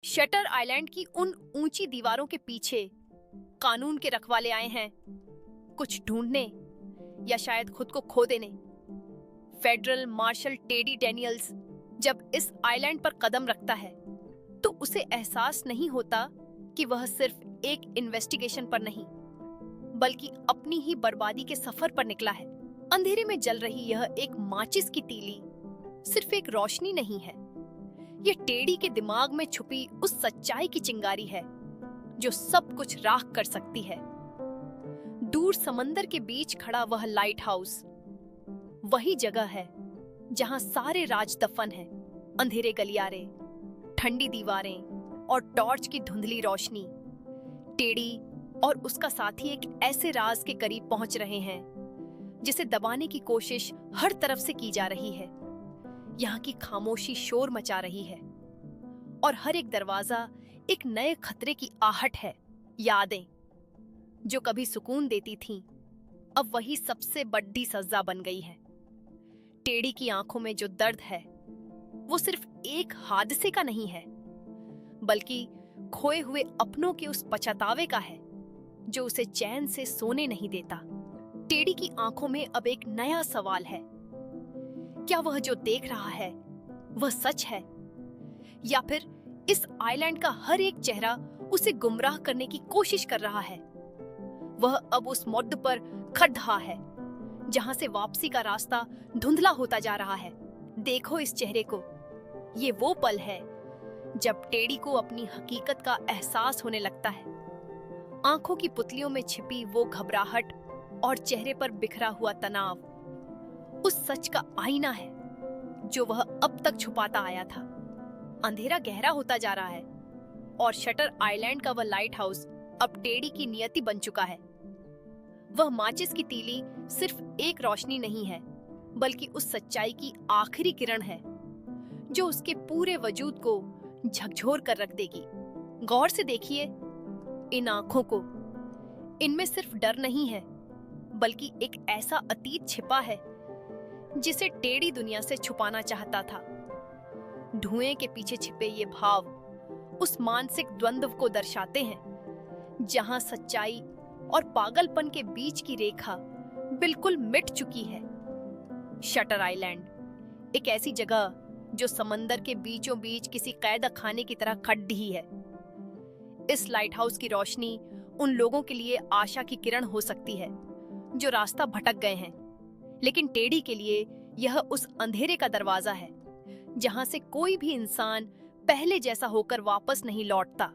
Shutter island की उन ऊंची दीवारों के पीछे कानून के रखवाले आए हैं, कुछ ढूंढने या शायद खुद को खो देने। फेडरल मार्शल टेडी डैनियल्स जब इस आइलैंड पर कदम रखता है तो उसे एहसास नहीं होता कि वह सिर्फ एक इन्वेस्टिगेशन पर नहीं बल्कि अपनी ही बर्बादी के सफर पर निकला है। अंधेरे में जल रही यह एक माचिस की तीली सिर्फ एक रोशनी नहीं है, यह टेडी के दिमाग में छुपी उस सच्चाई की चिंगारी है जो सब कुछ राख कर सकती है। दूर समंदर के बीच खड़ा वह लाइट हाउस वही जगह है जहां सारे राज दफन हैं। अंधेरे गलियारे, ठंडी दीवारें और टॉर्च की धुंधली रोशनी टेडी और उसका साथी एक ऐसे राज के करीब पहुंच रहे हैं जिसे दबाने की कोशिश हर तरफ से की जा रही है। यहाँ की खामोशी शोर मचा रही है और हर एक दरवाजा एक नए खतरे की आहट है। यादें जो कभी सुकून देती थीं, अब वही सबसे बड़ी सजा बन गई है। टेडी की आंखों में जो दर्द है वो सिर्फ एक हादसे का नहीं है बल्कि खोए हुए अपनों के उस पछतावे का है जो उसे चैन से सोने नहीं देता। टेडी की आंखों में अब एक नया सवाल है, क्या वह जो देख रहा है वह सच है या फिर इस आइलैंड का हर एक चेहरा उसे गुमराह करने की कोशिश कर रहा है। वह अब उस मोड़ पर खड़ रहा है जहां से वापसी का रास्ता धुंधला होता जा रहा है। देखो इस चेहरे को, ये वो पल है जब टेडी को अपनी हकीकत का एहसास होने लगता है। आंखों की पुतलियों में छिपी वो घबराहट और चेहरे पर बिखरा हुआ तनाव उस सच का आईना है जो वह अब तक छुपाता आया था। अंधेरा गहरा होता जा रहा है और शटर आइलैंड का वह लाइट हाउस अब टेडी की नियति बन चुका है। वह माचिस की तीली सिर्फ एक रोशनी नहीं है बल्कि उस सच्चाई की आखिरी किरण है जो उसके पूरे वजूद को झकझोर कर रख देगी। गौर से देखिए इन आंखों को, इनमें सिर्फ डर नहीं है बल्कि एक ऐसा अतीत छिपा है जिसे टेडी दुनिया से छुपाना चाहता था। धुएं के पीछे छिपे ये भाव उस मानसिक द्वंद्व को दर्शाते हैं जहां सच्चाई और पागलपन के बीच की रेखा बिल्कुल मिट चुकी है। शटर आइलैंड एक ऐसी जगह जो समंदर के बीचों बीच किसी कैद खाने की तरह खड़ी है। इस लाइट हाउस की रोशनी उन लोगों के लिए आशा की किरण हो सकती है जो रास्ता भटक गए हैं, लेकिन टेडी के लिए यह उस अंधेरे का दरवाजा है जहां से कोई भी इंसान पहले जैसा होकर वापस नहीं लौटता।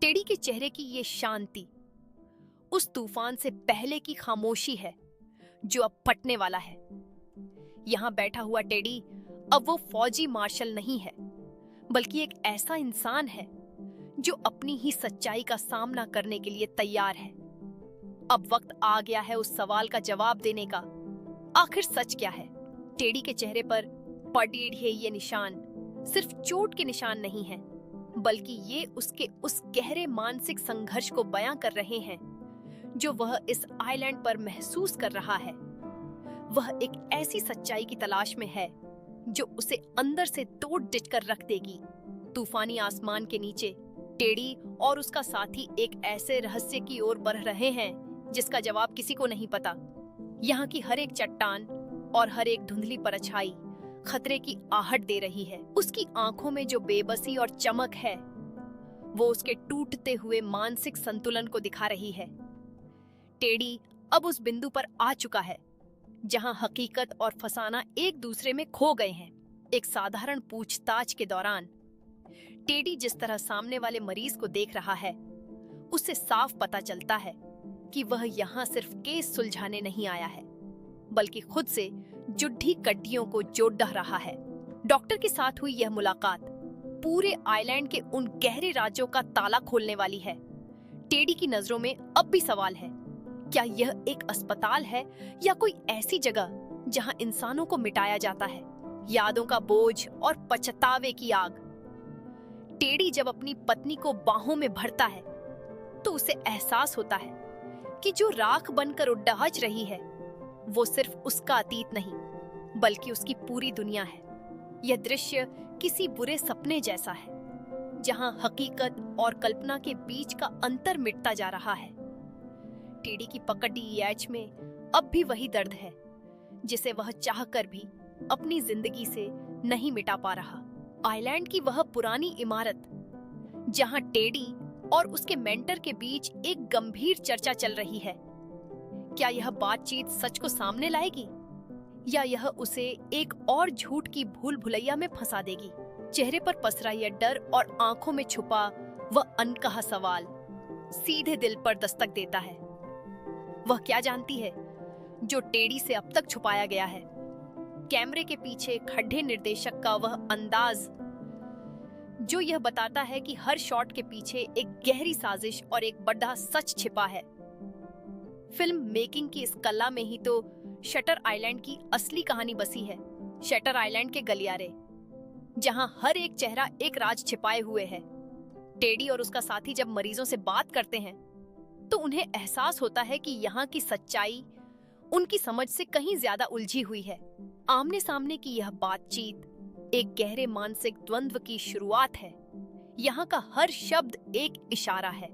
टेडी के चेहरे की ये शांति उस तूफान से पहले की खामोशी है जो अब फटने वाला है। यहाँ बैठा हुआ टेडी अब वो फौजी मार्शल नहीं है बल्कि एक ऐसा इंसान है जो अपनी ही सच्चाई का सामना करने के लिए तैयार है। अब वक्त आ गया है उस सवाल का जवाब देने का, आखिर सच क्या है। टेडी के चेहरे पर पड़े ये निशान सिर्फ चोट के निशान नहीं हैं, बल्कि ये उसके उस गहरे मानसिक संघर्ष को बयां कर रहे हैं जो वह इस आइलैंड पर महसूस कर रहा है। वह एक ऐसी सच्चाई की तलाश में है जो उसे अंदर से तोड़ डिच कर रख देगी। तूफानी आसमान के नीचे टेडी और उसका साथी एक ऐसे रहस्य की ओर बढ़ रहे हैं जिसका जवाब किसी को नहीं पता। यहाँ की हर एक चट्टान और हर एक धुंधली परछाई खतरे की आहट दे रही है। उसकी आंखों में जो बेबसी और चमक है वो उसके टूटते हुए मानसिक संतुलन को दिखा रही है। टेडी अब उस बिंदु पर आ चुका है जहां हकीकत और फसाना एक दूसरे में खो गए हैं। एक साधारण पूछताछ के दौरान टेडी जिस तरह सामने वाले मरीज को देख रहा है उससे साफ पता चलता है कि वह यहाँ सिर्फ केस सुलझाने नहीं आया है बल्कि खुद से जुड़ी कड्डियों को जोड़ रहा है। डॉक्टर के साथ हुई यह मुलाकात पूरे आइलैंड के उन गहरे राज्यों का ताला खोलने वाली है। टेडी की नजरों में अब भी सवाल है, क्या यह एक अस्पताल है या कोई ऐसी जगह जहां इंसानों को मिटाया जाता है। यादों का बोझ और पछतावे की आग। टेडी जब अपनी पत्नी को बाहों में भरता है तो उसे एहसास होता है कि जो राख बनकर उड़ाज रही है वो सिर्फ उसका अतीत नहीं बल्कि उसकी पूरी दुनिया है। यह दृश्य किसी बुरे सपने जैसा है जहां हकीकत और कल्पना के बीच का अंतर मिटता जा रहा है। टेडी की पकड़ी याच में अब भी वही दर्द है जिसे वह चाहकर भी अपनी जिंदगी से नहीं मिटा पा रहा। आइलैंड की वह पुरानी इमारत जहां टेडी और उसके मेंटर के बीच एक गंभीर चर्चा चल रही है। क्या यह बातचीत सच को सामने लाएगी या यह उसे एक और झूठ की भूल भुलैया में फंसा देगी? चेहरे पर पसरा यह डर और आंखों में छुपा वह अनकहा सवाल सीधे दिल पर दस्तक देता है। वह क्या जानती है जो टेडी से अब तक छुपाया गया है? कैमरे के पीछे खड्डे निर्देशक का वह अंदाज जो यह बताता है कि हर शॉट के पीछे एक गहरी साजिश और एक बड़ा सच छिपा है। फिल्म मेकिंग की इस कला में ही तो शटर आइलैंड की असली कहानी बसी है। शटर आइलैंड के गलियारे जहां हर एक चेहरा एक राज छिपाए हुए है। टेडी और उसका साथी जब मरीजों से बात करते हैं तो उन्हें एहसास होता है कि यहाँ की सच्चाई उनकी समझ से कहीं ज्यादा उलझी हुई है। आमने सामने की यह बातचीत एक गहरे मानसिक द्वंद्व की शुरुआत है। यहाँ का हर शब्द एक इशारा है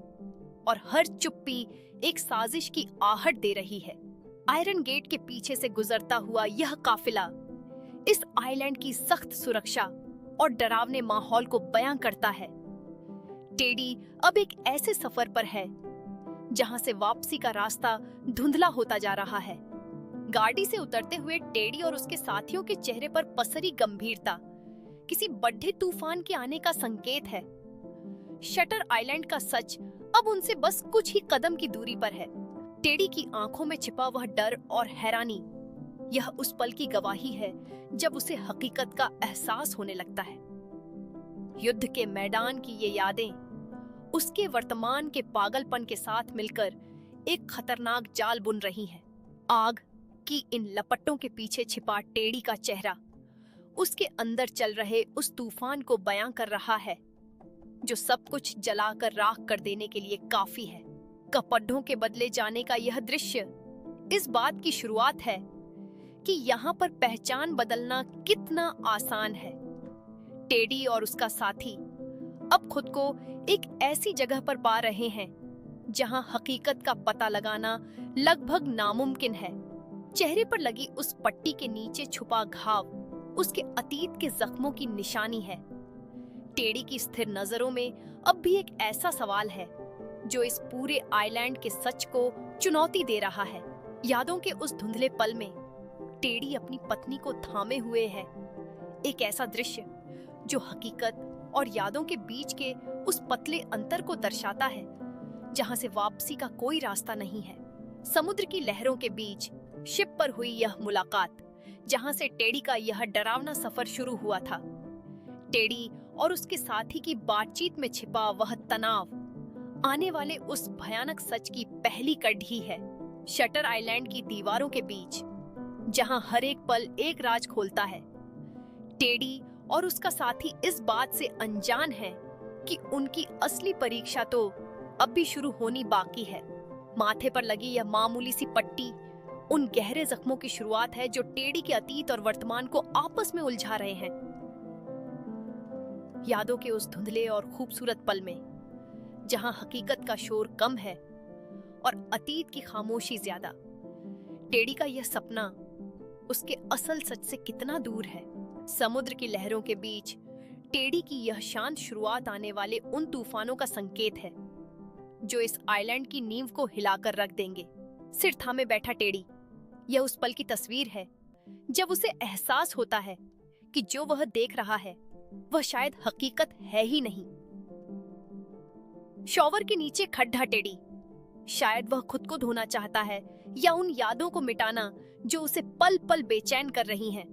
और हर चुप्पी एक साजिश की आहट दे रही है। आयरन गेट के पीछे से गुजरता हुआ यह काफिला इस आइलैंड की सख्त सुरक्षा और डरावने माहौल को बयां करता है। टेडी अब एक ऐसे सफर पर है जहां से वापसी का रास्ता धुंधला होता जा रहा है। गाड़ी से उतरते हुए टेडी और उसके साथियों के चेहरे पर पसरी गंभीरता किसी बड़े तूफान के आने का संकेत है। शटर आइलैंड का सच अब उनसे बस कुछ ही कदम की दूरी पर है। टेडी की आंखों में छिपा वह डर और हैरानी यह उस पल की गवाही है जब उसे हकीकत का एहसास होने लगता है। युद्ध के मैदान की ये यादें उसके वर्तमान के पागलपन के साथ मिलकर एक खतरनाक जाल बुन रही हैं। आग की इन लपटों के पीछे छिपा टेडी का चेहरा उसके अंदर चल रहे उस तूफान को बयां कर रहा है जो सब कुछ जलाकर राख कर देने के लिए काफी है। कपड़ों के बदले जाने का यह दृश्य इस बात की शुरुआत है कि यहाँ पर पहचान बदलना कितना आसान है। टेडी और उसका साथी अब खुद को एक ऐसी जगह पर पा रहे हैं जहां हकीकत का पता लगाना लगभग नामुमकिन है। चेहरे पर लगी उस पट्टी के नीचे छुपा घाव उसके अतीत के जख्मों की निशानी है। टेडी की स्थिर नजरों में अब भी एक ऐसा सवाल है जो इस पूरे आइलैंड के सच को चुनौती दे रहा है। यादों के उस धुंधले पल में टेडी अपनी पत्नी को थामे हुए है। एक ऐसा दृश्य जो हकीकत और यादों के बीच के उस पतले अंतर को दर्शाता है जहां से वापसी का कोई रास्ता नहीं है। समुद्र की लहरों के बीच शिप पर हुई यह मुलाकात जहां से टेडी का यह डरावना सफर शुरू हुआ था। टेडी और उसके साथी की बातचीत में छिपा वह तनाव आने वाले उस भयानक सच की पहली कड़ी है। शटर आइलैंड की दीवारों के बीच जहां हर एक पल एक राज खोलता है। टेडी और उसका साथी इस बात से अनजान है कि उनकी असली परीक्षा तो अब भी शुरू होनी बाकी है। माथे पर लगी यह मामूली सी पट्टी उन गहरे जख्मों की शुरुआत है जो टेडी के अतीत और वर्तमान को आपस में उलझा रहे हैं। यादों के उस धुंधले और खूबसूरत पल में जहां हकीकत का शोर कम है और अतीत की खामोशी ज्यादा, टेडी का यह सपना उसके असल सच से कितना दूर है। समुद्र की लहरों के बीच टेडी की यह शांत शुरुआत आने वाले उन तूफानों का संकेत है जो इस आइलैंड की नींव को हिलाकर रख देंगे। सिर थामे बैठा टेडी, यह उस पल की तस्वीर है जब उसे एहसास होता है कि जो वह देख रहा है वह शायद हकीकत है ही नहीं। शॉवर के नीचे खड़ा टेडी, शायद वह खुद को धोना चाहता है या उन यादों को मिटाना जो उसे पल पल बेचैन कर रही हैं।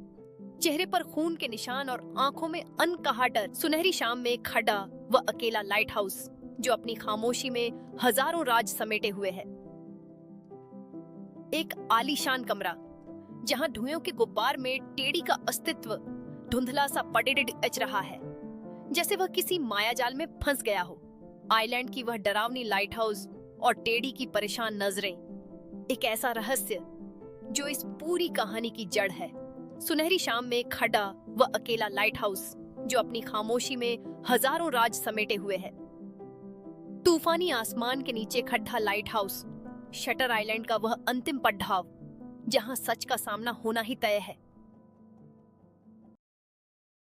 चेहरे पर खून के निशान और आंखों में अनकहा डर। सुनहरी शाम में खड़ा वह अकेला लाइट हाउस जो अपनी खामोशी में हजारों राज समेटे हुए है। एक आलीशान कमरा जहां धुएं के गुब्बार में टेडी का अस्तित्व धुंधला सा पडेड एच रहा है, जैसे वह किसी मायाजाल में फंस गया हो। आइलैंड की वह डरावनी लाइट हाउस और टेडी की परेशान नजरें, एक ऐसा रहस्य जो इस पूरी कहानी की जड़ है। सुनहरी शाम में खड़ा वह अकेला लाइट हाउस जो अपनी खामोशी में हजारों राज समेटे हुए है। तूफानी आसमान के नीचे खट्टा लाइट हाउस, शटर आइलैंड का वह अंतिम पड़ाव जहां सच का सामना होना ही तय है।